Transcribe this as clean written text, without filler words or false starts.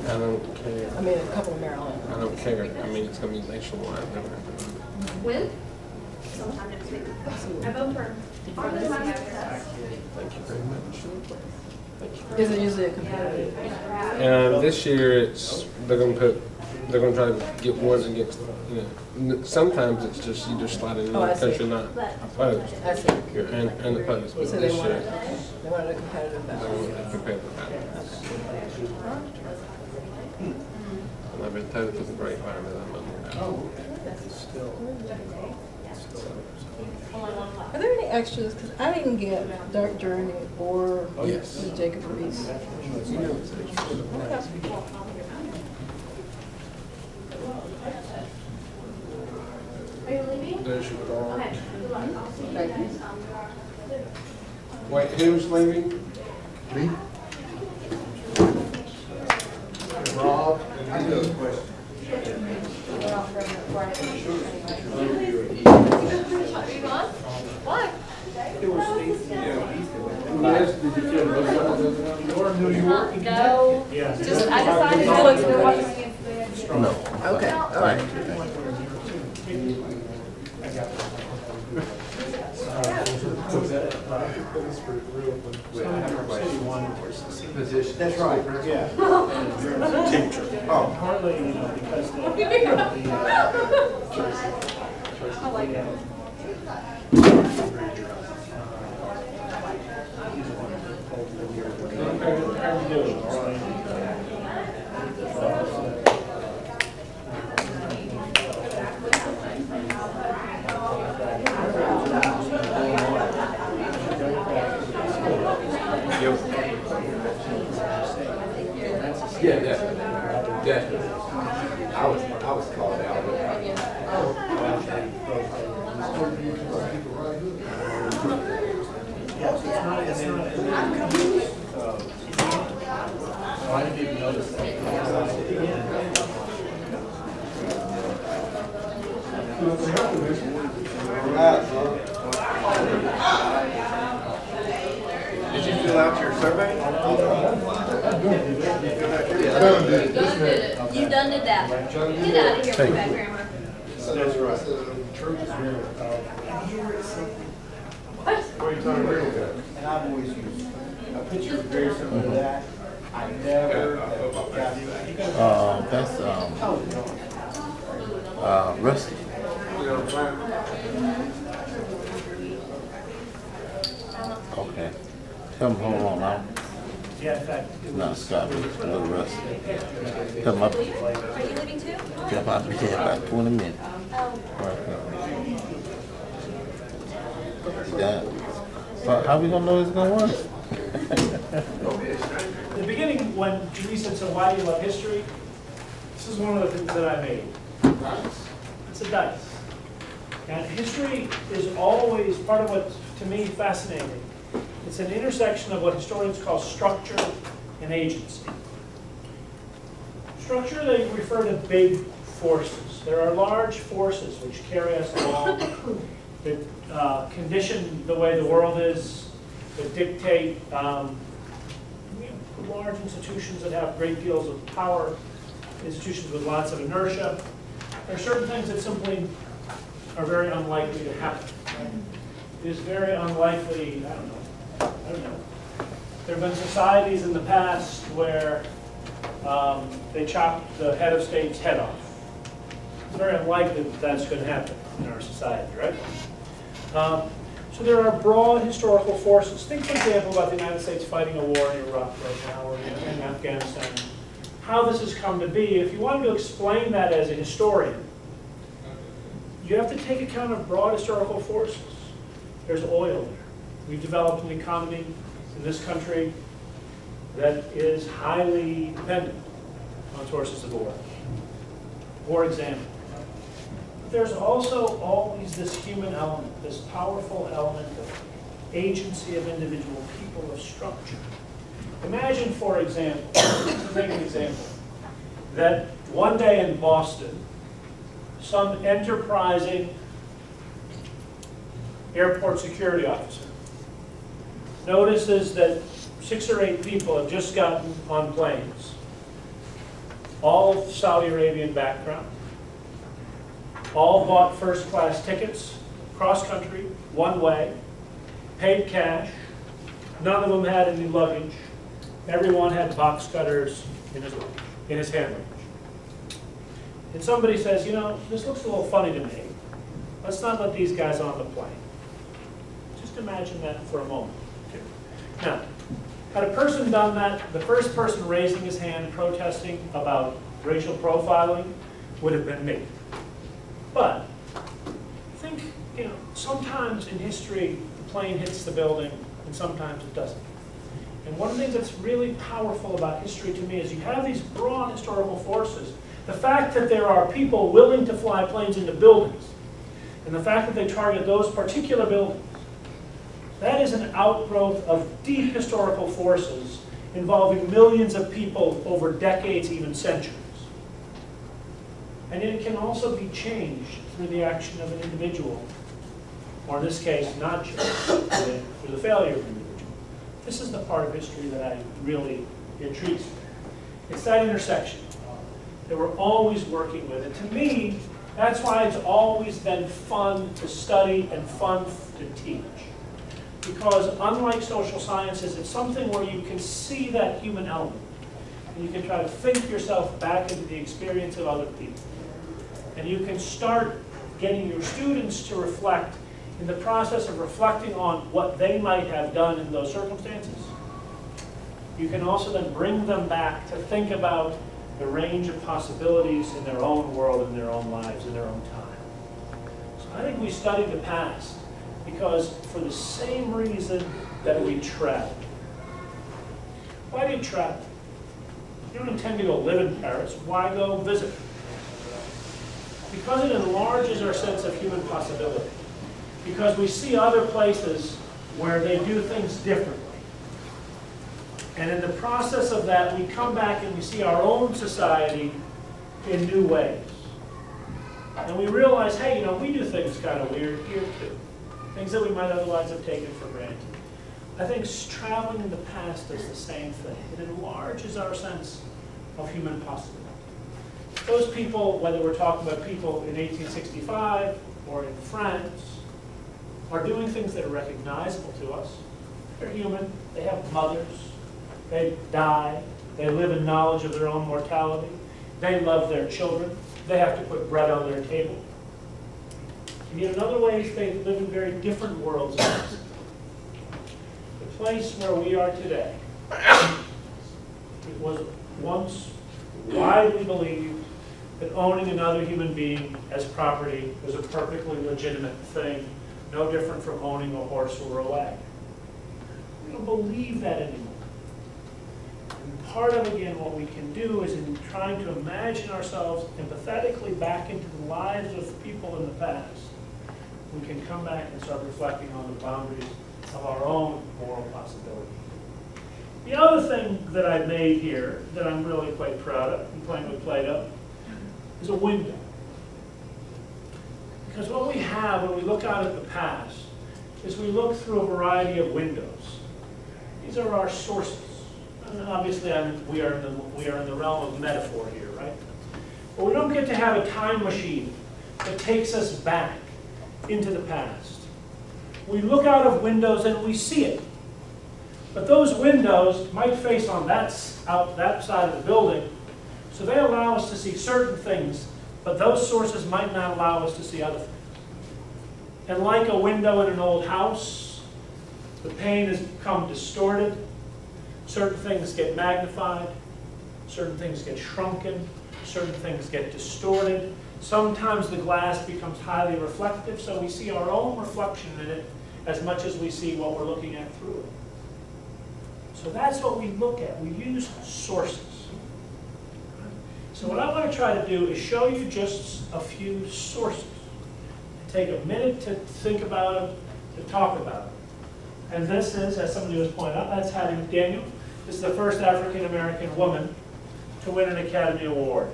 I don't care. I mean, a couple of Maryland. I don't care. I mean, it's going to be nationwide. When? Sometime next week. I vote for. Thank you very much. Is it usually a competitive? This year, they're going to try to get ones against, sometimes it's just you just slide in because you're not opposed. I see. You're unopposed. But So this they year, wanted a competitive they ballot. want a competitive ballot. And I've been told to the grapevine that I'm under. Are there any extras? Because I didn't get Dark Journey or Yes. the Jacob Reese. Are you leaving? There's your dog. Okay. Good luck. I'll see you guys. Wait, who's leaving? Me? Rob, I do have a question. Are you gone? Why? New York. No. Just, I decided to look for what. No. Okay, all right. That's right, yeah. Oh. Partly, because I like it. Yeah, definitely. I was called out. I didn't even notice that. Did you fill out your survey? You done did that. Get out of here with that grammar. That's right. What? What are you talking about? And I've always used a picture very similar to that. I never That's Rusty. Okay. Tell him hold on now. Yeah, in fact. No, Scott, a little Rusty. Tell him up. Are you leaving too? Tell him I'll be here about 20 minutes. Right there. But how we gonna know it's gonna work? In the beginning, when Jenice said, so why do you love history? This is one of the things that I made. It's a dice. And history is always part of what's, to me, fascinating. It's an intersection of what historians call structure and agency. Structure, they refer to big forces. There are large forces which carry us along, that condition the way the world is, that dictate large institutions that have great deals of power, institutions with lots of inertia. There are certain things that simply are very unlikely to happen. Right? It is very unlikely, I don't know. There have been societies in the past where they chopped the head of state's head off. It's very unlikely that that's going to happen in our society, right? So there are broad historical forces. Think, for example, about the United States fighting a war in Iraq right now, or in Afghanistan. How this has come to be. If you wanted to explain that as a historian, you have to take account of broad historical forces. There's oil there. We've developed an economy in this country that is highly dependent on sources of oil, for example. There's also always this human element, this powerful element of agency of individual people, of structure. Imagine, for example, to take an example, that one day in Boston, some enterprising airport security officer notices that 6 or 8 people have just gotten on planes all Saudi Arabian background, all bought first-class tickets, cross-country, one way, paid cash. None of them had any luggage. Everyone had box cutters in his hand luggage. And somebody says, you know, this looks a little funny to me. Let's not let these guys on the plane. Just imagine that for a moment. Now, had a person done that, the first person raising his hand protesting about racial profiling would have been me. But think, you know, sometimes in history the plane hits the building and sometimes it doesn't. And one of the things that's really powerful about history to me is you have these broad historical forces. The fact that there are people willing to fly planes into buildings, and the fact that they target those particular buildings, that is an outgrowth of deep historical forces involving millions of people over decades, even centuries. And it can also be changed through the action of an individual, or in this case, not changed through the failure of an individual. This is the part of history that I really intrigues me. It's that intersection that we're always working with. And to me, that's why it's always been fun to study and fun to teach. Because unlike social sciences, it's something where you can see that human element. And you can try to think yourself back into the experience of other people. And you can start getting your students to reflect in the process of reflecting on what they might have done in those circumstances. You can also then bring them back to think about the range of possibilities in their own world, in their own lives, in their own time. So I think we study the past because for the same reason that we travel. Why do you travel? You don't intend to go live in Paris. Why go visit? Because it enlarges our sense of human possibility. Because we see other places where they do things differently. And in the process of that, we come back and we see our own society in new ways. And we realize, hey, you know, we do things kind of weird here too. Things that we might otherwise have taken for granted. I think traveling in the past does the same thing. It enlarges our sense of human possibility. Those people, whether we're talking about people in 1865 or in France, are doing things that are recognizable to us. They're human. They have mothers. They die. They live in knowledge of their own mortality. They love their children. They have to put bread on their table. And yet in other ways, they live in very different worlds. The place where we are today, it was once widely believed that owning another human being as property was a perfectly legitimate thing, no different from owning a horse or a wagon. We don't believe that anymore. And part of, again, what we can do is in trying to imagine ourselves empathetically back into the lives of people in the past, we can come back and start reflecting on the boundaries of our own moral possibility. The other thing that I made here that I'm really quite proud of, in playing with Play-Doh, is a window. Because what we have when we look out at the past is we look through a variety of windows. These are our sources. And obviously, we are in the realm of metaphor here, right? But we don't get to have a time machine that takes us back into the past. We look out of windows and we see it. But those windows might face on that side of the building, so they allow us to see certain things, but those sources might not allow us to see other things. And like a window in an old house, the pane has become distorted. Certain things get magnified. Certain things get shrunken. Certain things get distorted. Sometimes the glass becomes highly reflective, so we see our own reflection in it as much as we see what we're looking at through it. So that's what we look at. We use sources. So what I want to try to do is show you just a few sources. Take a minute to think about them, to talk about them. And this is, as somebody was pointing out, that's Hattie McDaniel. This is the first African-American woman to win an Academy Award.